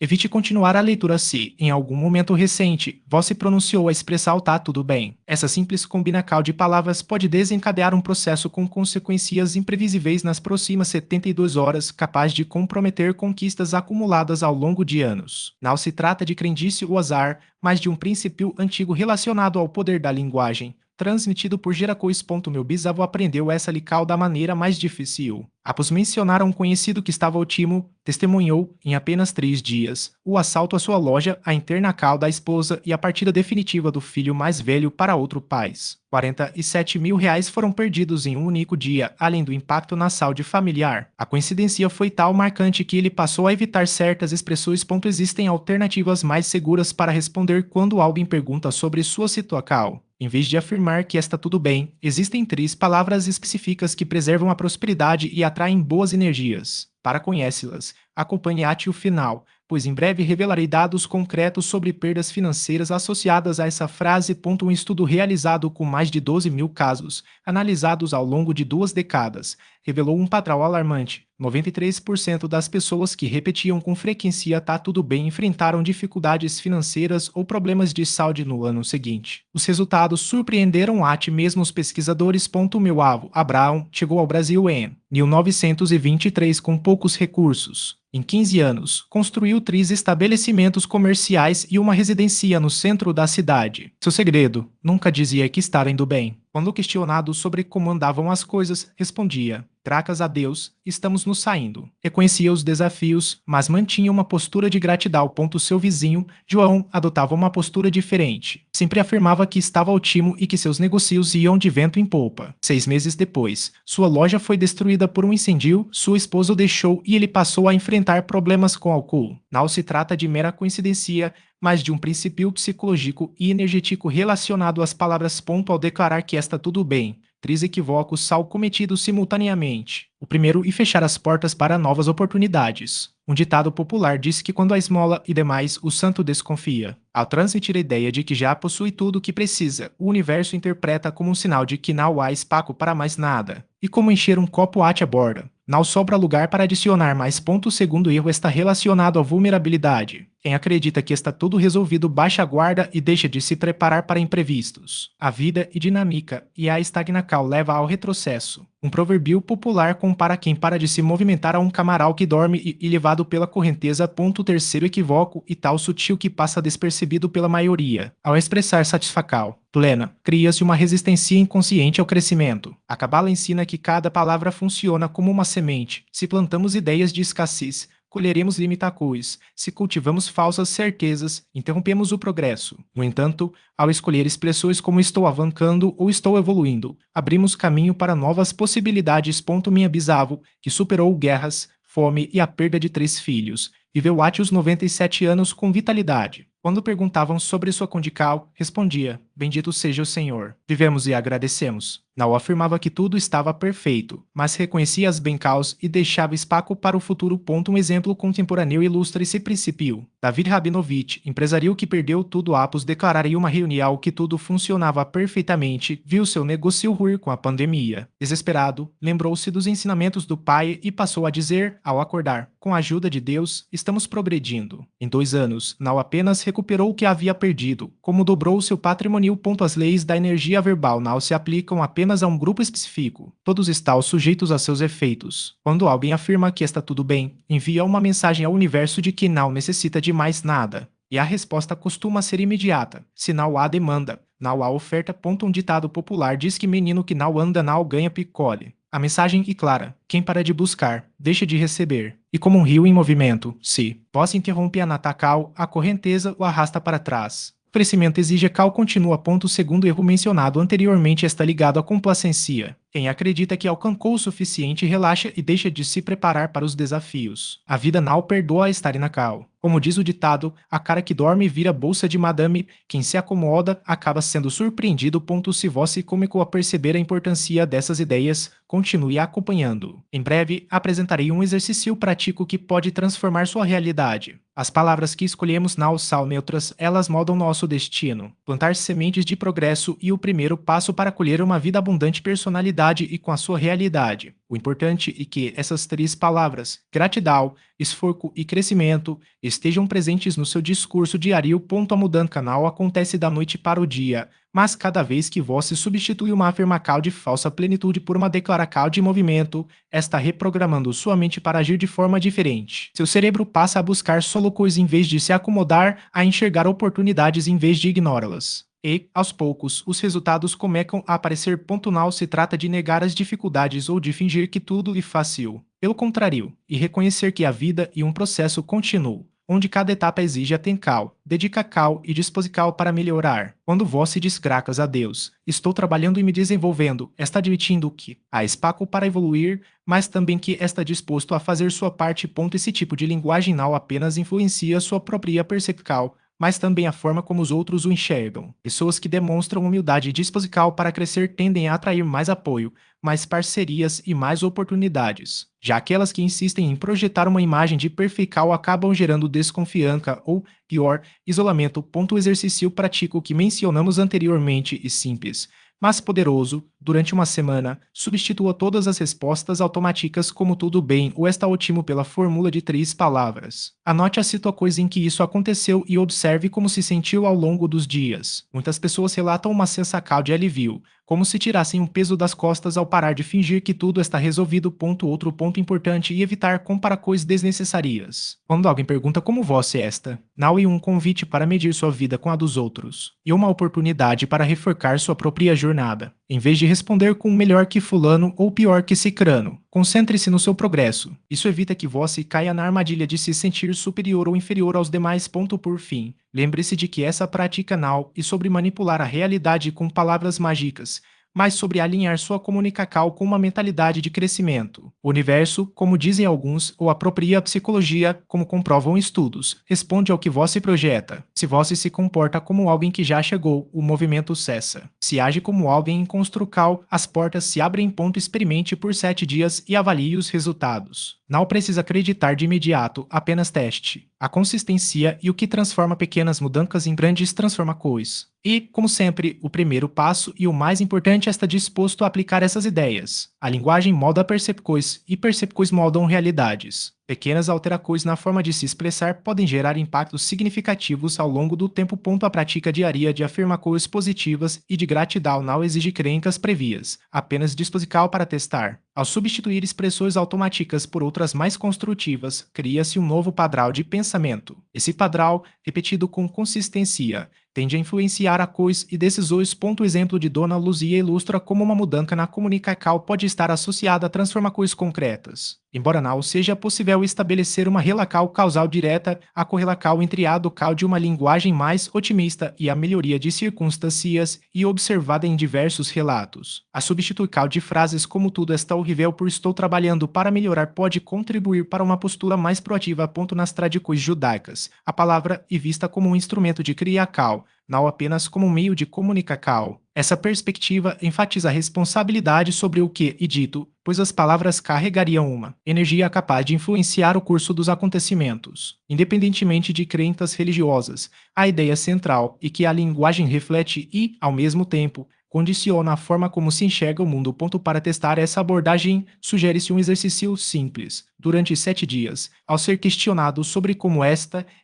Evite continuar a leitura se, em algum momento recente, você pronunciou a expressão tá tudo bem. Essa simples combinação de palavras pode desencadear um processo com consequências imprevisíveis nas próximas 72 horas, capaz de comprometer conquistas acumuladas ao longo de anos. Não se trata de crendice ou azar, mas de um princípio antigo relacionado ao poder da linguagem, transmitido por Jeracois. Meu bisavô aprendeu essa lição da maneira mais difícil. Após mencionar a um conhecido que estava ótimo, testemunhou, em apenas 3 dias, o assalto à sua loja, a internacal da esposa e a partida definitiva do filho mais velho para outro país. R$ 47.000 foram perdidos em um único dia, além do impacto na saúde familiar. A coincidência foi tão marcante que ele passou a evitar certas expressões. Existem alternativas mais seguras para responder quando alguém pergunta sobre sua situação. Em vez de afirmar que está tudo bem, existem 3 palavras específicas que preservam a prosperidade e atraem boas energias. Para conhecê-las, acompanhe até o final, pois em breve revelarei dados concretos sobre perdas financeiras associadas a essa frase. Um estudo realizado com mais de 12.000 casos, analisados ao longo de 2 décadas, revelou um padrão alarmante. 93% das pessoas que repetiam com frequência tá tudo bem enfrentaram dificuldades financeiras ou problemas de saúde no ano seguinte. Os resultados surpreenderam até mesmo os pesquisadores. Meu avô, Abraão, chegou ao Brasil em 1923 com poucos recursos. Em 15 anos, construiu 3 estabelecimentos comerciais e uma residência no centro da cidade. Seu segredo: nunca dizia que estava indo bem. Quando questionado sobre como andavam as coisas, respondia: graças a Deus, estamos nos saindo. Reconhecia os desafios, mas mantinha uma postura de gratidão. Seu vizinho, João, adotava uma postura diferente. Sempre afirmava que estava ótimo e que seus negócios iam de vento em popa. 6 meses depois, sua loja foi destruída por um incêndio, sua esposa o deixou e ele passou a enfrentar problemas com álcool. Não se trata de mera coincidência, mas de um princípio psicológico e energético relacionado às palavras. Ao declarar que está tudo bem, 3 equívocos são cometidos simultaneamente. O primeiro é fechar as portas para novas oportunidades. Um ditado popular diz que quando há esmola e demais, o santo desconfia. Ao transmitir a ideia de que já possui tudo o que precisa, o universo interpreta como um sinal de que não há espaço para mais nada. E como encher um copo até a borda. Não sobra lugar para adicionar mais. O segundo erro está relacionado à vulnerabilidade. Quem acredita que está tudo resolvido baixa a guarda e deixa de se preparar para imprevistos. A vida é dinâmica e a estagnação leva ao retrocesso. Um provérbio popular compara quem para de se movimentar a um camarão que dorme e levado pela correnteza. Terceiro equívoco e tal sutil que passa despercebido pela maioria. Ao expressar satisfação plena, cria-se uma resistência inconsciente ao crescimento. A Cabala ensina que cada palavra funciona como uma semente. Se plantamos ideias de escassez, colheremos limitações. Se cultivamos falsas certezas, interrompemos o progresso. No entanto, ao escolher expressões como estou avançando ou estou evoluindo, abrimos caminho para novas possibilidades. Minha bisavó, que superou guerras, fome e a perda de 3 filhos, viveu até os 97 anos com vitalidade. Quando perguntavam sobre sua condical, respondia: bendito seja o Senhor. Vivemos e agradecemos. Não afirmava que tudo estava perfeito, mas reconhecia as bênçãos e deixava espaço para o futuro. Um exemplo contemporâneo ilustra esse princípio. David Rabinovich, empresário que perdeu tudo após declarar em uma reunião que tudo funcionava perfeitamente, viu seu negócio ruir com a pandemia. Desesperado, lembrou-se dos ensinamentos do pai e passou a dizer, ao acordar: com a ajuda de Deus, estamos progredindo. Em 2 anos, não apenas recuperou o que havia perdido, como dobrou seu patrimônio. As leis da energia verbal não se aplicam apenas a um grupo específico. Todos estão sujeitos a seus efeitos. Quando alguém afirma que está tudo bem, envia uma mensagem ao universo de que não necessita de mais nada. E a resposta costuma ser imediata. Se não há demanda, não há oferta. Um ditado popular diz que menino que não anda não ganha picole. A mensagem é clara: quem para de buscar, deixa de receber. E como um rio em movimento, se você interrompe a natacal, a correnteza o arrasta para trás. O crescimento exige cal continua. O segundo erro mencionado anteriormente está ligado à complacência. Quem acredita que alcançou o suficiente relaxa e deixa de se preparar para os desafios. A vida não perdoa estar inacal. Como diz o ditado, a cara que dorme vira bolsa de madame, quem se acomoda acaba sendo surpreendido. Se você começou a perceber a importância dessas ideias, continue acompanhando. Em breve, apresentarei um exercício prático que pode transformar sua realidade. As palavras que escolhemos não são neutras, elas moldam nosso destino. Plantar sementes de progresso e o primeiro passo para colher uma vida abundante. Personalidade. realidade e com a sua realidade. O importante é que essas três palavras, gratidão, esforço e crescimento, estejam presentes no seu discurso diário. A mudança não acontece da noite para o dia, mas cada vez que você substitui uma afirmação de falsa plenitude por uma declaração de movimento, está reprogramando sua mente para agir de forma diferente. Seu cérebro passa a buscar solo coisas em vez de se acomodar, a enxergar oportunidades em vez de ignorá-las. E, aos poucos, os resultados começam a aparecer. Não se trata de negar as dificuldades ou de fingir que tudo é fácil. Pelo contrário, e reconhecer que a vida é um processo contínuo, onde cada etapa exige atenção, dedicação e disposição para melhorar. Quando você diz graças a Deus, estou trabalhando e me desenvolvendo, está admitindo que há espaço para evoluir, mas também que está disposto a fazer sua parte. Esse tipo de linguagem não apenas influencia sua própria percepção, mas também a forma como os outros o enxergam. Pessoas que demonstram humildade e disposição para crescer tendem a atrair mais apoio, mais parcerias e mais oportunidades. Já aquelas que insistem em projetar uma imagem de perfeição acabam gerando desconfiança ou, pior, isolamento. O exercício prático que mencionamos anteriormente e simples, mas poderoso. Durante uma semana, substitua todas as respostas automáticas como tudo bem ou está ótimo pela fórmula de 3 palavras. Anote a situação em que isso aconteceu e observe como se sentiu ao longo dos dias. Muitas pessoas relatam uma sensação de alívio, como se tirassem um peso das costas ao parar de fingir que tudo está resolvido. Outro ponto importante é evitar comparar coisas desnecessárias. Quando alguém pergunta como você está, não é um convite para medir sua vida com a dos outros, é uma oportunidade para reforçar sua própria jornada. Em vez de responder com melhor que fulano ou pior que cicrano, concentre-se no seu progresso. Isso evita que você caia na armadilha de se sentir superior ou inferior aos demais. Por fim, lembre-se de que essa prática não é sobre manipular a realidade com palavras mágicas, mas sobre alinhar sua comunicação com uma mentalidade de crescimento. O universo, como dizem alguns, ou a própria psicologia, como comprovam estudos, responde ao que você projeta. Se você se comporta como alguém que já chegou, o movimento cessa. Se age como alguém em construção, as portas se abrem. Experimente por 7 dias e avalie os resultados. Não precisa acreditar de imediato, apenas teste. A consistência e o que transforma pequenas mudanças em grandes transformações. E, como sempre, o primeiro passo e o mais importante é estar disposto a aplicar essas ideias. A linguagem molda percepções e percepções moldam realidades. Pequenas alterações na forma de se expressar podem gerar impactos significativos ao longo do tempo. A prática diária de afirmações positivas e de gratidão não exige crenças prévias, apenas disposição para testar. Ao substituir expressões automáticas por outras mais construtivas, cria-se um novo padrão de pensamento. Esse padrão, repetido com consistência, tende a influenciar ações e decisões. O exemplo de Dona Luzia ilustra como uma mudança na comunicação pode estar associada a transformações concretas. Embora não seja possível estabelecer uma relação causal direta, a correlação entre a adoção de uma linguagem mais otimista e a melhoria de circunstâncias é observada em diversos relatos. A substituição de frases como tudo está horrível por estou trabalhando para melhorar pode contribuir para uma postura mais proativa. Nas tradições judaicas, a palavra é vista como um instrumento de criação, não apenas como um meio de comunicação. Essa perspectiva enfatiza a responsabilidade sobre o que é dito, pois as palavras carregariam uma energia capaz de influenciar o curso dos acontecimentos. Independentemente de crenças religiosas, a ideia central é que a linguagem reflete e, ao mesmo tempo, condiciona a forma como se enxerga o mundo. Para testar essa abordagem, sugere-se um exercício simples. Durante 7 dias, ao ser questionado sobre como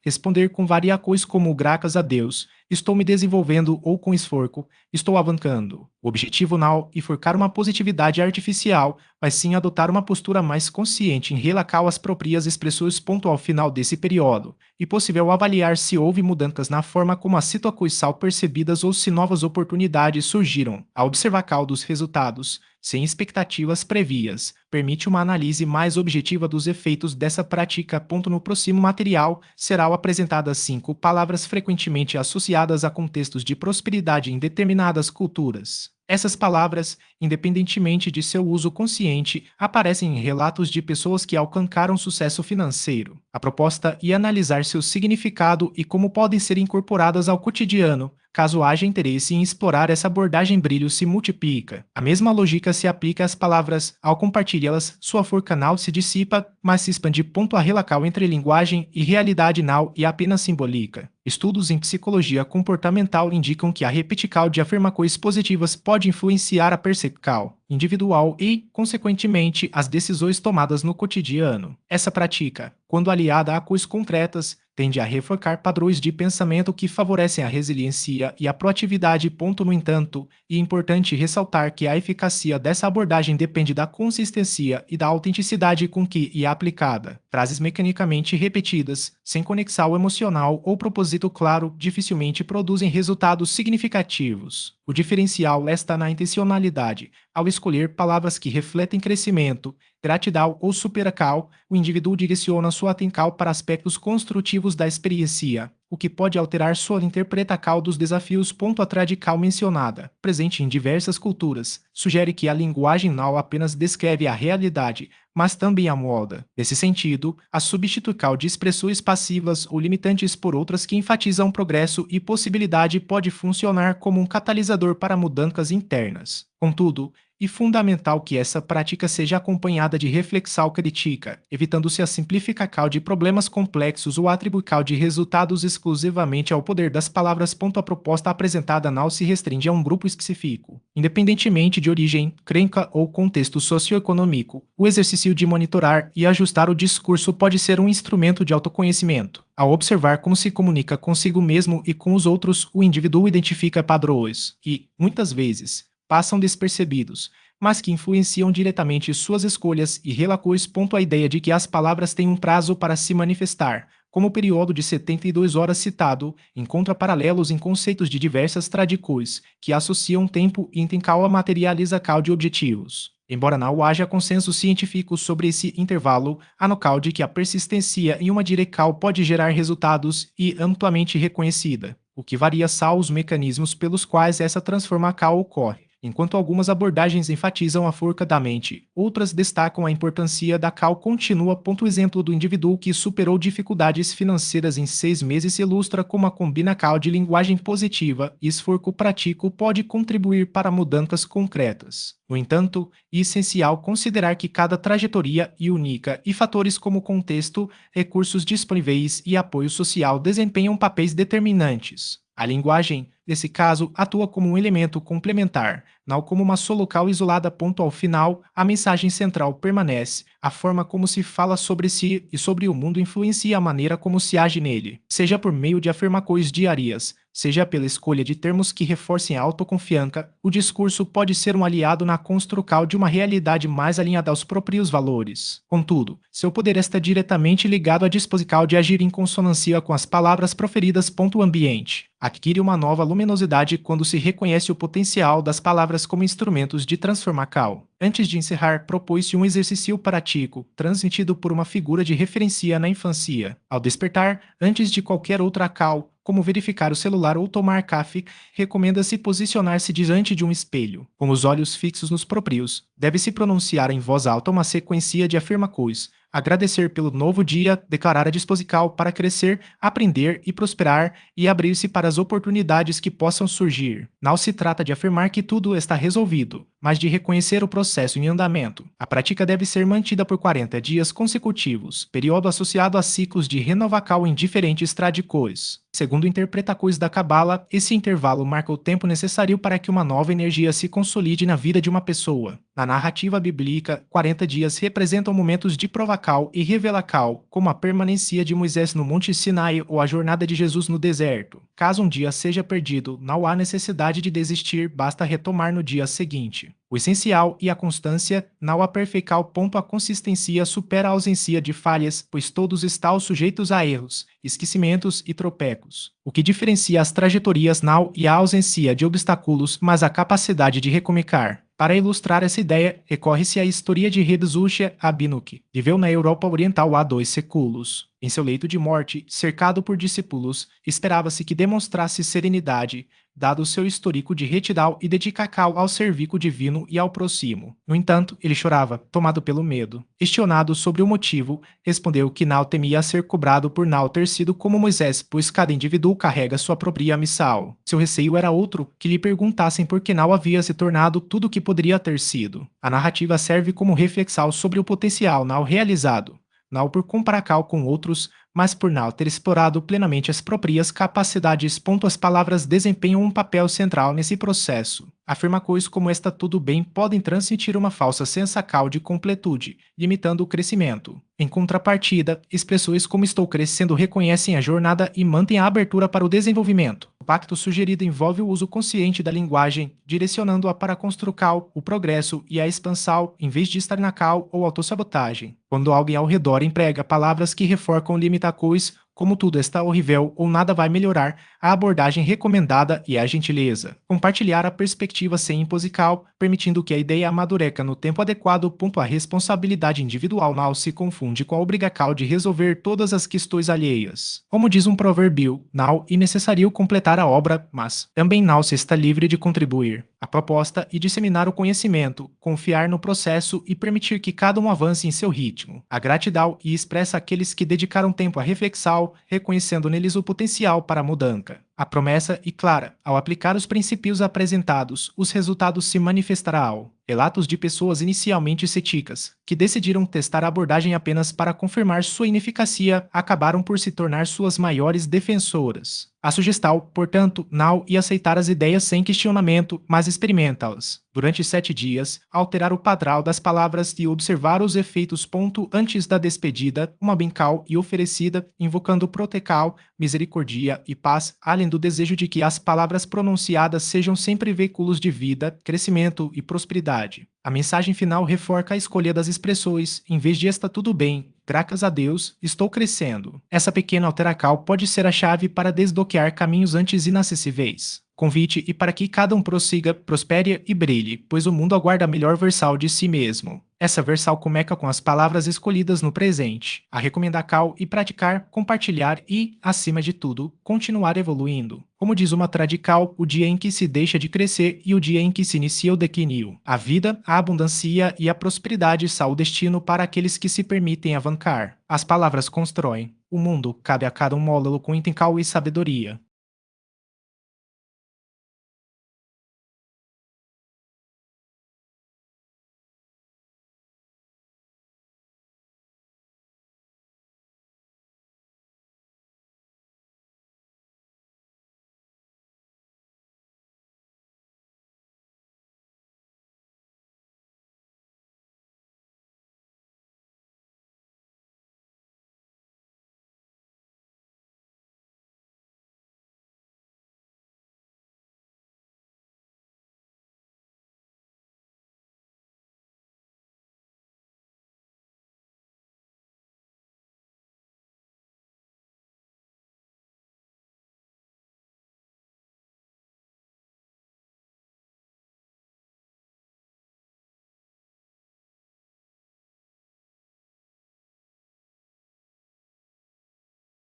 responder com variáveis como graças a Deus, estou me desenvolvendo ou com esforço, estou avançando. O objetivo não é forcar uma positividade artificial, mas sim adotar uma postura mais consciente em relação às próprias expressões. Ao final desse período, é possível avaliar se houve mudanças na forma como as situações são percebidas ou se novas oportunidades surgiram. A observação dos resultados, sem expectativas prévias, permite uma análise mais objetiva dos efeitos dessa prática. No próximo material, serão apresentadas 5 palavras frequentemente associadas a contextos de prosperidade em determinadas culturas. Essas palavras, independentemente de seu uso consciente, aparecem em relatos de pessoas que alcançaram sucesso financeiro. A proposta é analisar seu significado e como podem ser incorporadas ao cotidiano, Caso haja interesse em explorar essa abordagem, brilho se multiplica. A mesma lógica se aplica às palavras. Ao compartilhá-las, sua força não se dissipa, mas se expande. A relação entre linguagem e realidade não é apenas simbólica. Estudos em psicologia comportamental indicam que a repetição de afirmações positivas pode influenciar a percepção individual e, consequentemente, as decisões tomadas no cotidiano. Essa prática, quando aliada a coisas concretas, tende a reforçar padrões de pensamento que favorecem a resiliência e a proatividade. No entanto, é importante ressaltar que a eficácia dessa abordagem depende da consistência e da autenticidade com que é aplicada. Frases mecanicamente repetidas, sem conexão emocional ou propósito claro, dificilmente produzem resultados significativos. O diferencial está na intencionalidade. Ao escolher palavras que refletem crescimento, gratidão ou superação, o indivíduo direciona sua atenção para aspectos construtivos da experiência, o que pode alterar sua interpretação dos desafios. A tradição mencionada, presente em diversas culturas, sugere que a linguagem não apenas descreve a realidade, mas também a molda. Nesse sentido, a substituição de expressões passivas ou limitantes por outras que enfatizam progresso e possibilidade pode funcionar como um catalisador para mudanças internas. Contudo, é fundamental que essa prática seja acompanhada de reflexão crítica, evitando-se a simplificação de problemas complexos ou a atribuição de resultados exclusivamente ao poder das palavras. A proposta apresentada não se restringe a um grupo específico. Independentemente de origem, crença ou contexto socioeconômico, o exercício de monitorar e ajustar o discurso pode ser um instrumento de autoconhecimento. Ao observar como se comunica consigo mesmo e com os outros, o indivíduo identifica padrões e, muitas vezes, passam despercebidos, mas que influenciam diretamente suas escolhas e relações. A ideia de que as palavras têm um prazo para se manifestar, como o período de 72 horas citado, encontra paralelos em conceitos de diversas tradições, que associam tempo e intenção à materialização de objetivos. Embora não haja consenso científico sobre esse intervalo, há noção de que a persistência em uma direção pode gerar resultados e amplamente reconhecida. O que varia são os mecanismos pelos quais essa transformação ocorre. Enquanto algumas abordagens enfatizam a força da mente, outras destacam a importância da cal contínua. O exemplo do indivíduo que superou dificuldades financeiras em 6 meses ilustra como a combinação de linguagem positiva e esforço prático pode contribuir para mudanças concretas. No entanto, é essencial considerar que cada trajetória é única e fatores como contexto, recursos disponíveis e apoio social desempenham papéis determinantes. A linguagem, nesse caso, atua como um elemento complementar, não como uma solucal isolada. Ao final, a mensagem central permanece. A forma como se fala sobre si e sobre o mundo influencia a maneira como se age nele, seja por meio de afirmações diárias, seja pela escolha de termos que reforcem a autoconfiança. O discurso pode ser um aliado na construção de uma realidade mais alinhada aos próprios valores. Contudo, seu poder está diretamente ligado à disposição de agir em consonância com as palavras proferidas. O ambiente adquire uma nova luminosidade quando se reconhece o potencial das palavras como instrumentos de transformação. Antes de encerrar, propôs-se um exercício prático, transmitido por uma figura de referência na infância. Ao despertar, antes de qualquer outra ação, como verificar o celular ou tomar café, recomenda-se posicionar-se diante de um espelho, com os olhos fixos nos próprios. Deve-se pronunciar em voz alta uma sequência de afirmações, agradecer pelo novo dia, declarar a disposição para crescer, aprender e prosperar e abrir-se para as oportunidades que possam surgir. Não se trata de afirmar que tudo está resolvido, mas de reconhecer o processo em andamento. A prática deve ser mantida por 40 dias consecutivos, período associado a ciclos de renovação em diferentes tradições. Segundo interpretações da Cabala, esse intervalo marca o tempo necessário para que uma nova energia se consolide na vida de uma pessoa. Na narrativa bíblica, 40 dias representam momentos de provação e revelação, como a permanência de Moisés no Monte Sinai ou a jornada de Jesus no deserto. Caso um dia seja perdido, não há necessidade de desistir, basta retomar no dia seguinte. O essencial e a constância, não a perfeição. A consistência supera a ausência de falhas, pois todos estão sujeitos a erros, esquecimentos e tropecos. O que diferencia as trajetórias não é a ausência de obstáculos, mas a capacidade de recomeçar. Para ilustrar essa ideia, recorre-se à história de Reb Zulcha Abinuk. Viveu na Europa Oriental há 2 séculos. Em seu leito de morte, cercado por discípulos, esperava-se que demonstrasse serenidade, dado seu histórico de retidão e dedicação ao serviço divino e ao próximo. No entanto, ele chorava, tomado pelo medo. Questionado sobre o motivo, respondeu que não temia ser cobrado por não ter sido como Moisés, pois cada indivíduo carrega sua própria missão. Seu receio era outro, que lhe perguntassem por que não havia se tornado tudo o que poderia ter sido. A narrativa serve como reflexão sobre o potencial não realizado, não por comparar com outros, mas por não ter explorado plenamente as próprias capacidades. As palavras desempenham um papel central nesse processo. Afirma coisas como esta tudo bem podem transmitir uma falsa sensação de completude, limitando o crescimento. Em contrapartida, expressões como estou crescendo reconhecem a jornada e mantêm a abertura para o desenvolvimento. O pacto sugerido envolve o uso consciente da linguagem, direcionando-a para a construção, o progresso e a expansão, em vez de estar na cal ou autossabotagem. Quando alguém ao redor emprega palavras que reforçam limitações, como tudo está horrível ou nada vai melhorar, a abordagem recomendada é a gentileza. Compartilhar a perspectiva sem imposição, permitindo que a ideia amadureça no tempo adequado. A responsabilidade individual não se confunde com a obrigação de resolver todas as questões alheias. Como diz um provérbio, não é necessário completar a obra, mas também não se está livre de contribuir. A proposta é disseminar o conhecimento, confiar no processo e permitir que cada um avance em seu ritmo. A gratidão expressa aqueles que dedicaram tempo à reflexão, reconhecendo neles o potencial para a mudança. A promessa é clara: ao aplicar os princípios apresentados, os resultados se manifestarão. Relatos de pessoas inicialmente céticas, que decidiram testar a abordagem apenas para confirmar sua ineficácia, acabaram por se tornar suas maiores defensoras. A sugestão, portanto, não é aceitar as ideias sem questionamento, mas experimentá-las. Durante 7 dias, alterar o padrão das palavras e observar os efeitos. Antes da despedida, uma bencal e oferecida, invocando proteção, misericórdia e paz, além do desejo de que as palavras pronunciadas sejam sempre veículos de vida, crescimento e prosperidade. A mensagem final reforça a escolha das expressões, em vez de está tudo bem, graças a Deus, estou crescendo. Essa pequena alteração pode ser a chave para desbloquear caminhos antes inacessíveis. Convite e para que cada um prossiga, prospere e brilhe, pois o mundo aguarda a melhor versão de si mesmo. Essa versão começa com as palavras escolhidas no presente, a recomendação e praticar, compartilhar e, acima de tudo, continuar evoluindo. Como diz uma tradição, o dia em que se deixa de crescer e o dia em que se inicia o declínio. A vida, a abundância e a prosperidade são o destino para aqueles que se permitem avançar. As palavras constroem. O mundo cabe a cada um módulo com intenção e sabedoria.